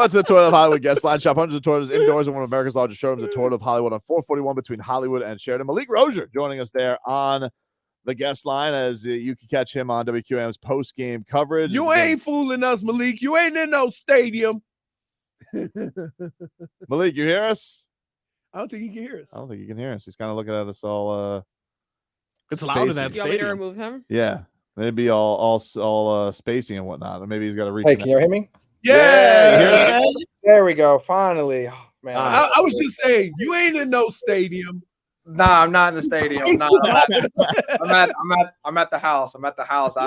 To the Toyota of Hollywood guest line. Shop hundreds of Toyotas indoors in one of America's largest showrooms, the Toyota of Hollywood on 441 between Hollywood and Sheridan. Malik Rosier joining us there on the guest line as you can catch him on WQAM's post-game coverage. You ain't fooling us, Malik. You ain't in no stadium. Malik, you hear us? I don't think he can hear us. I don't think he can hear us. He's kind of looking at us all. It's loud in that You want me to stadium. remove him? Yeah, maybe all spacing and whatnot. Or maybe he's got to reach. Hey, can you hear me? Yeah. There we go. Finally. Oh, man. I was just saying, you ain't in no stadium. Nah, I'm not in the stadium. I'm at the house. I'm at the house.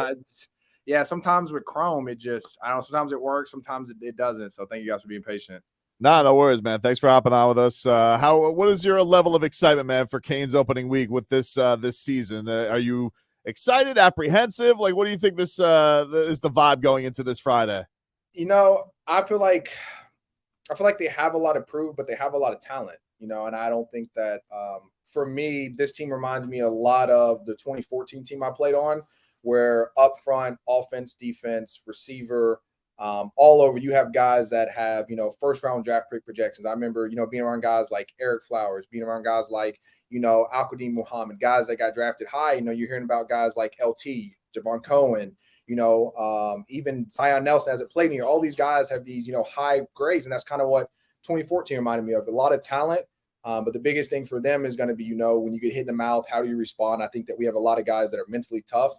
Sometimes with Chrome, sometimes it works, sometimes it doesn't. So thank you guys for being patient. No worries, man. Thanks for hopping on with us. What is your level of excitement, man, for Canes opening week with this season? Are you excited, apprehensive? Like, what do you think this is the vibe going into this Friday? I feel like they have a lot to prove, but they have a lot of talent, and I don't think that for me, this team reminds me a lot of the 2014 team I played on, where up front, offense, defense, receiver, all over, you have guys that have, first round draft pick projections. I remember, being around guys like Eric Flowers, being around guys like, Al-Qadim Muhammad, guys that got drafted high. You're hearing about guys like LT, Javon Cohen, even Zion Nelson hasn't played in here. All these guys have these, high grades. And that's kind of what 2014 reminded me of. A lot of talent. But the biggest thing for them is going to be, when you get hit in the mouth, how do you respond? I think that we have a lot of guys that are mentally tough.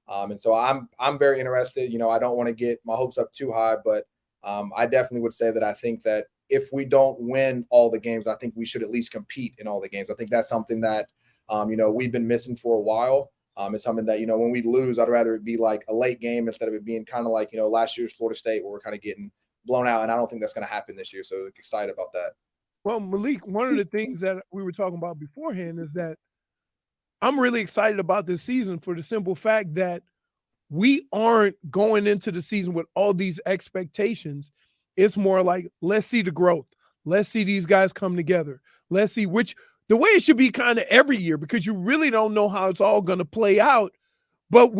And so I'm very interested. I don't want to get my hopes up too high, but I definitely would say that I think that if we don't win all the games, I think we should at least compete in all the games. I think that's something that, we've been missing for a while. It's something that, when we lose, I'd rather it be like a late game instead of it being kind of like, last year's Florida State where we're kind of getting blown out. And I don't think that's going to happen this year. So excited about that. Well, Malik, one of the things that we were talking about beforehand is that I'm really excited about this season for the simple fact that we aren't going into the season with all these expectations. It's more like, let's see the growth. Let's see these guys come together. Let's see the way it should be kind of every year, because you really don't know how it's all going to play out. But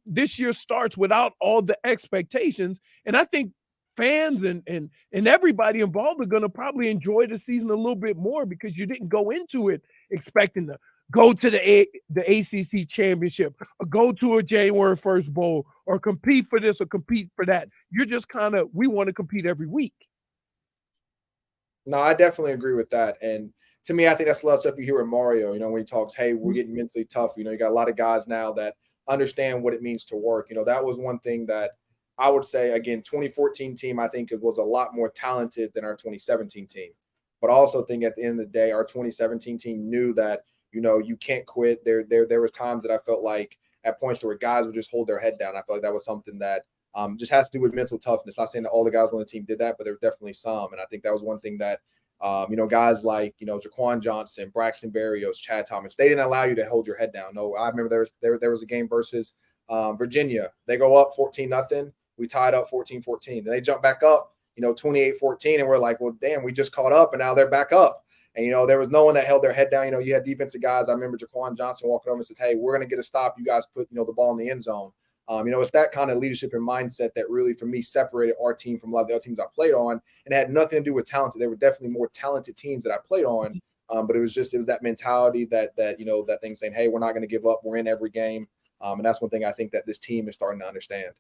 this year starts without all the expectations. And I think fans and everybody involved are going to probably enjoy the season a little bit more because you didn't go into it expecting to go to the ACC championship or go to a January 1st bowl or compete for this or compete for that. You're just we want to compete every week. No, I definitely agree with that. And to me, I think that's a lot of stuff you hear with Mario, when he talks, hey, we're getting mentally tough. You got a lot of guys now that understand what it means to work. That was one thing that I would say, again, 2014 team, I think it was a lot more talented than our 2017 team. But I also think at the end of the day, our 2017 team knew that, you can't quit. There was times that I felt like at points where guys would just hold their head down. I felt like that was something that just has to do with mental toughness. Not saying that all the guys on the team did that, but there were definitely some. And I think that was one thing that, guys like, Jaquan Johnson, Braxton Berrios, Chad Thomas, they didn't allow you to hold your head down. No, I remember there was a game versus Virginia. They go up 14-0. We tied up 14-14. Then they jump back up, 28-14. And we're like, well, damn, we just caught up and now they're back up. And, there was no one that held their head down. You had defensive guys. I remember Jaquan Johnson walking over and says, hey, we're going to get a stop. You guys put, the ball in the end zone. It's that kind of leadership and mindset that really, for me, separated our team from a lot of the other teams I played on. And it had nothing to do with talent. They were definitely more talented teams that I played on. But it was that mentality that thing saying, hey, we're not going to give up. We're in every game. And that's one thing I think that this team is starting to understand.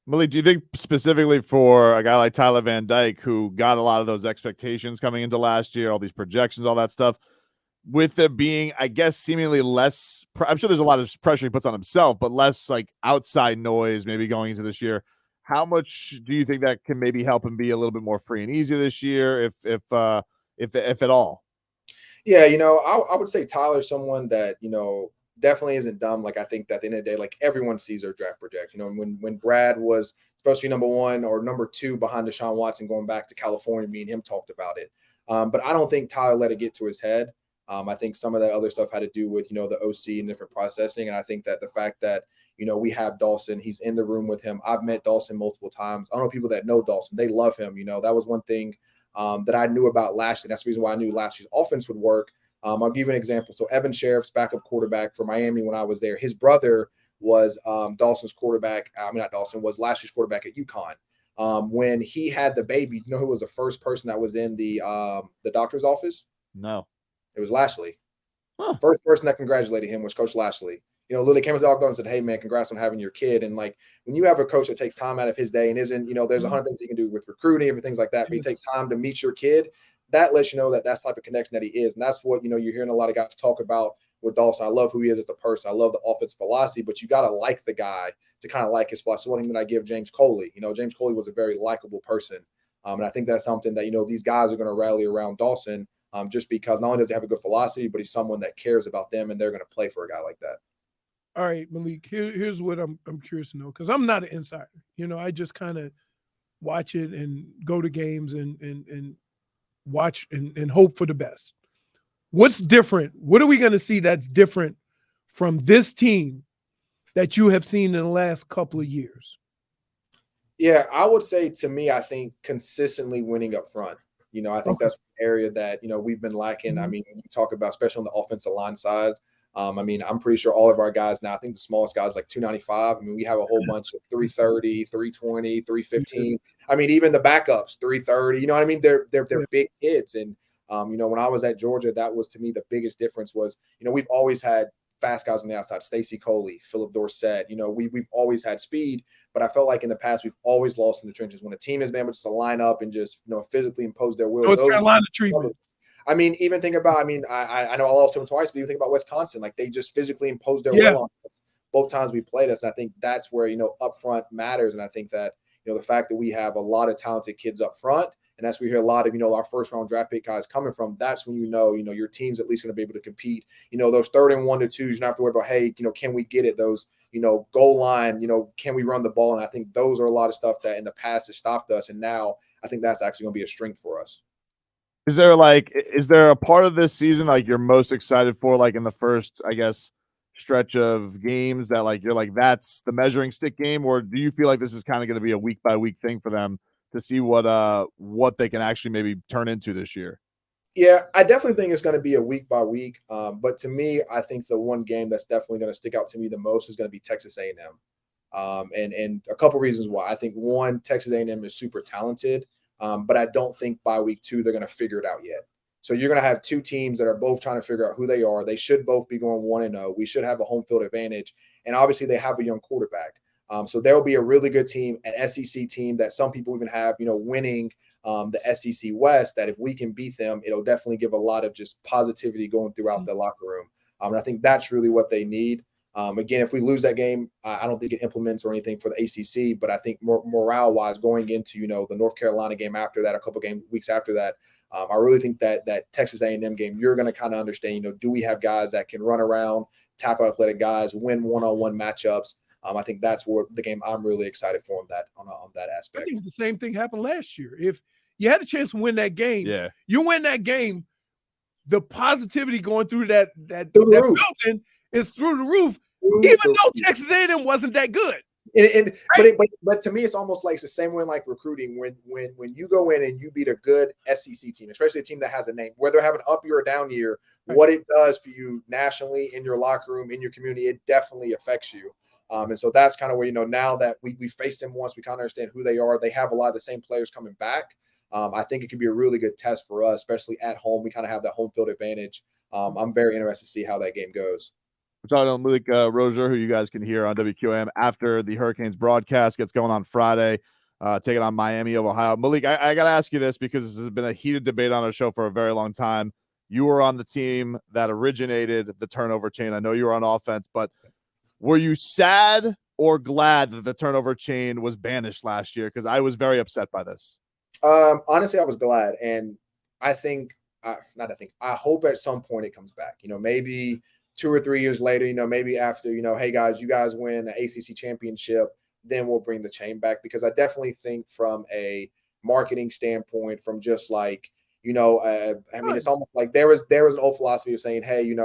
Malik, do you think specifically for a guy like Tyler Van Dyke, who got a lot of those expectations coming into last year, all these projections, all that stuff, with there being, I guess, seemingly less, I'm sure there's a lot of pressure he puts on himself, but less like outside noise maybe going into this year, how much do you think that can maybe help him be a little bit more free and easy this year, if at all? Yeah, I would say Tyler's someone that, definitely isn't dumb. Like, I think that at the end of the day, like, everyone sees their draft projection. When Brad was supposed to be number 1 or number 2 behind Deshaun Watson going back to California, me and him talked about it. But I don't think Tyler let it get to his head. I think some of that other stuff had to do with, the OC and different processing. And I think that the fact that, we have Dawson, he's in the room with him. I've met Dawson multiple times. I don't know people that know Dawson. They love him. That was one thing that I knew about last year. That's the reason why I knew last year's offense would work. I'll give you an example. So Evan Sheriff's backup quarterback for Miami when I was there, his brother was Dawson's quarterback. Not Dawson, was last year's quarterback at UConn. when he had the baby, you know who was the first person that was in the doctor's office? No. It was Lashley. Huh. First person that congratulated him was Coach Lashley. You know, literally came to the doctor and said, "Hey, man, congrats on having your kid." And like when you have a coach that takes time out of his day and isn't, you know, there's 100 things he can do with recruiting and things like that, but he takes time to meet your kid. That lets you know that that's the type of connection that he is, and that's what you're hearing a lot of guys talk about with Dawson. I love who he is as a person. I love the offensive philosophy, but you got to like the guy to kind of like his philosophy. One thing that I give James Coley. James Coley was a very likable person, and I think that's something that these guys are going to rally around Dawson. Just because not only does he have a good philosophy, but he's someone that cares about them, and they're going to play for a guy like that. All right, Malik, here's what I'm curious to know, because I'm not an insider. I just kind of watch it and go to games and watch and hope for the best. What's different? What are we going to see that's different from this team that you have seen in the last couple of years? Yeah, I would say to me, I think consistently winning up front. I think that's an area that, we've been lacking. I mean, when you talk about, especially on the offensive line side, I'm pretty sure all of our guys now, I think the smallest guy is like 295. I mean, we have a whole bunch of 330, 320, 315. I mean, even the backups, 330. You know what I mean? They're big kids. And, when I was at Georgia, that was to me the biggest difference was, we've always had fast guys on the outside, Stacey Coley, Philip Dorsett. We've always had speed, but I felt like in the past we've always lost in the trenches when a team has been able just to line up and just physically impose their will. North Carolina treatment. I mean, even think about. I mean, I know I lost to them twice, but even think about Wisconsin. Like they just physically imposed their will on us both times we played us. And I think that's where up front matters. And I think that the fact that we have a lot of talented kids up front. And that's where we hear a lot of, our first round draft pick guys coming from. That's when your team's at least going to be able to compete. Those 3rd and 1 to 2s, you don't have to worry about, hey, can we get it? Those, goal line, can we run the ball? And I think those are a lot of stuff that in the past has stopped us. And now I think that's actually going to be a strength for us. Is there a part of this season like you're most excited for, like in the first, I guess, stretch of games that like you're like that's the measuring stick game, or do you feel like this is kind of going to be a week by week thing for them to see what they can actually maybe turn into this year? Yeah, I definitely think it's going to be a week by week. But to me, I think the one game that's definitely going to stick out to me the most is going to be Texas A&M. And a couple reasons why. I think one, Texas A&M is super talented, but I don't think by week 2 they're going to figure it out yet. So you're going to have two teams that are both trying to figure out who they are. They should both be going 1-0. We should have a home field advantage. And obviously they have a young quarterback. So there will be a really good team, an SEC team that some people even have, winning the SEC West, that if we can beat them, it'll definitely give a lot of just positivity going throughout the locker room. And I think that's really what they need. Again, if we lose that game, I don't think it implements or anything for the ACC, but I think morale-wise going into, the North Carolina game after that, a couple weeks after that, I really think that Texas A&M game, you're going to kind of understand, do we have guys that can run around, tackle athletic guys, win one-on-one matchups? I think that's what the game I'm really excited for on that aspect. I think the same thing happened last year. If you had a chance to win that game, you win that game, the positivity going through that building is through the roof, even though Texas A&M wasn't that good. But to me, it's almost like it's the same way in like recruiting. When you go in and you beat a good SEC team, especially a team that has a name, whether they have an up year or down year, what it does for you nationally in your locker room, in your community, it definitely affects you. And so that's kind of where, now that we faced them once, we kind of understand who they are. They have a lot of the same players coming back. I think it could be a really good test for us, especially at home. We kind of have that home field advantage. I'm very interested to see how that game goes. We're talking to Malik Rosier, who you guys can hear on WQAM after the Hurricanes broadcast gets going on Friday, taking on Miami of Ohio. Malik, I got to ask you this because this has been a heated debate on our show for a very long time. You were on the team that originated the turnover chain. I know you were on offense, but were you sad or glad that the turnover chain was banished last year? Because I was very upset by this. Honestly, I was glad. And I hope at some point it comes back. Maybe 2 or 3 years later, maybe after, hey guys, you guys win an ACC championship, then we'll bring the chain back. Because I definitely think from a marketing standpoint, from just like, it's almost like there was an old philosophy of saying, hey,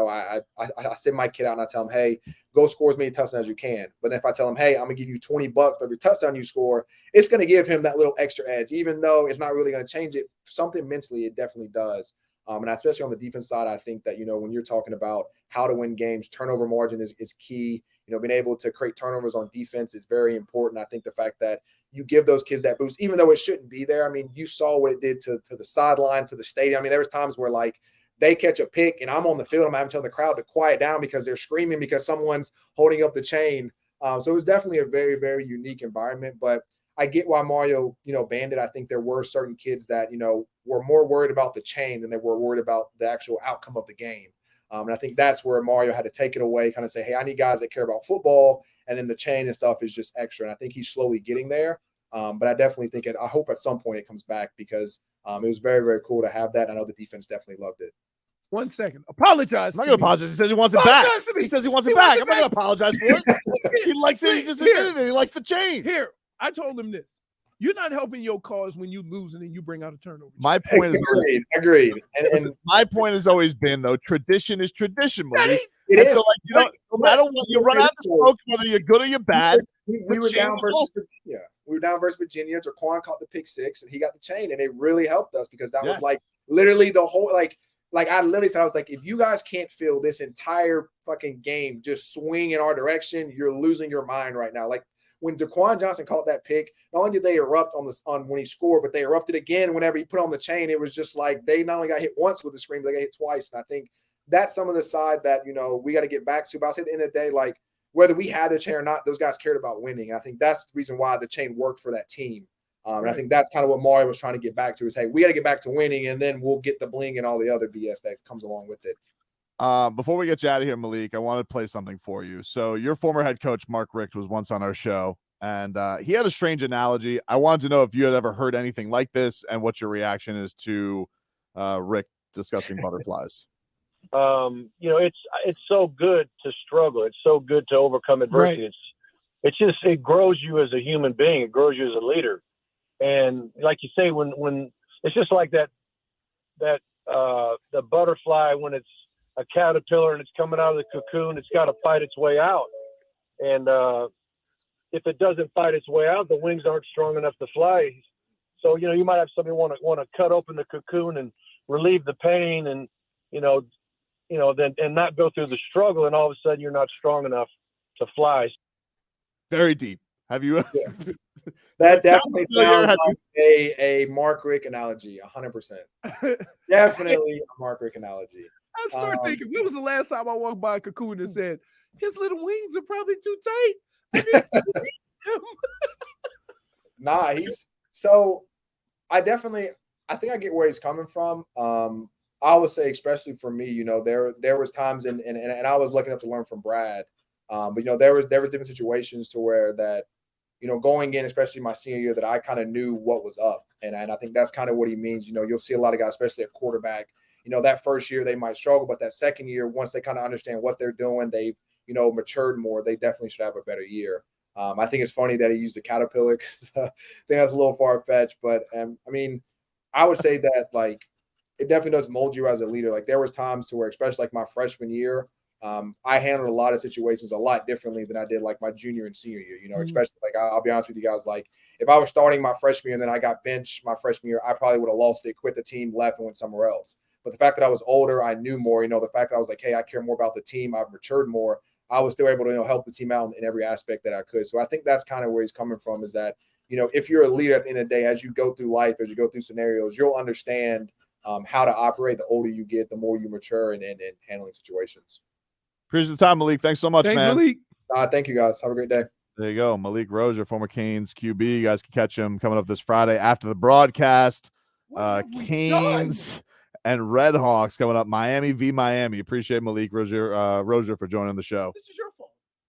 I send my kid out and I tell him, hey, go score as many touchdowns as you can. But if I tell him, hey, I'm gonna give you $20 for every touchdown you score, it's gonna give him that little extra edge, even though it's not really gonna change it. Something mentally, it definitely does. And especially on the defense side, I think that, when you're talking about how to win games, turnover margin is key. Being able to create turnovers on defense is very important. I think the fact that, you give those kids that boost, even though it shouldn't be there. I mean, you saw what it did to the sideline, to the stadium. I mean, there was times where like they catch a pick and I'm on the field, I'm having to tell the crowd to quiet down because they're screaming because someone's holding up the chain. So it was definitely a very, very unique environment. But I get why Mario, banned it. I think there were certain kids that, were more worried about the chain than they were worried about the actual outcome of the game. And I think that's where Mario had to take it away, kind of say, hey, I need guys that care about football. And then the chain and stuff is just extra. And I think he's slowly getting there. But I definitely think I hope at some point it comes back because it was very, very cool to have that. I know the defense definitely loved it. 1 second. Apologize. I'm not going to apologize. He says he wants it back. He says he wants it back. I'm not going to apologize for it. He likes it. He just admitted it. He likes the chain. Here, I told him this. You're not helping your cause when you lose and you bring out a turnover. My point is agreed. And my point has always been though, tradition is tradition. It is. So like no matter what, you run out of smoke, whether you're good or you're bad. We were down versus Virginia. We were down versus Virginia. Jaquan caught the pick 6 and he got the chain, and it really helped us because that was like literally the whole like I literally said, I was like, if you guys can't feel this entire fucking game just swing in our direction, you're losing your mind right now. Like when Daquan Johnson caught that pick, not only did they erupt on when he scored, but they erupted again whenever he put on the chain. It was just like they not only got hit once with the screen, but they got hit twice. And I think that's some of the side that, we got to get back to. But I'll say at the end of the day, like whether we had the chain or not, those guys cared about winning. And I think that's the reason why the chain worked for that team. And I think that's kind of what Mario was trying to get back to is, hey, we got to get back to winning, and then we'll get the bling and all the other BS that comes along with it. Before we get you out of here, Malik, I want to play something for you. So your former head coach, Mark Richt, was once on our show, and he had a strange analogy. I wanted to know if you had ever heard anything like this and what your reaction is to Richt discussing butterflies. It's so good to struggle. It's so good to overcome adversity. Right. It grows you as a human being. It grows you as a leader. And like you say, when it's just like that the butterfly, when it's a caterpillar and it's coming out of the cocoon, it's got to fight its way out. And if it doesn't fight its way out, the wings aren't strong enough to fly. So, you might have somebody want to cut open the cocoon and relieve the pain and, then and not go through the struggle. And all of a sudden you're not strong enough to fly. Very deep. Have you? Yeah. That definitely sounds like a Mark Richt analogy, 100%. Definitely a Mark Richt analogy. I started thinking, when was the last time I walked by a cocoon and said, his little wings are probably too tight? I need to release him. Nah, I think I get where he's coming from. I would say, especially for me, there was times and I was lucky enough to learn from Brad. But there was different situations to where that, going in, especially my senior year, that I kind of knew what was up. And I think that's kind of what he means. You'll see a lot of guys, especially at quarterback, that first year they might struggle, but that second year, once they kind of understand what they're doing, they've, matured more, they definitely should have a better year. I think it's funny that he used the caterpillar because I think that's a little far-fetched, but I would say that like it definitely does mold you as a leader. Like there was times to where, especially like my freshman year, I handled a lot of situations a lot differently than I did like my junior and senior year, especially like I'll be honest with you guys, like if I was starting my freshman year and then I got benched my freshman year, I probably would have lost it, quit the team, left and went somewhere else. But the fact that I was older, I knew more, the fact that I was like, hey, I care more about the team, I've matured more, I was still able to help the team out in every aspect that I could. So I think that's kind of where he's coming from, is that, if you're a leader at the end of the day, as you go through life, as you go through scenarios, you'll understand how to operate. The older you get, the more you mature in handling situations. Appreciate the time, Malik. Thanks so much, man. Malik. Thank you, guys. Have a great day. There you go. Malik Rosier, former Canes QB. You guys can catch him coming up this Friday after the broadcast. Canes and Redhawks coming up. Miami v. Miami. Appreciate Malik Rosier for joining the show. This is your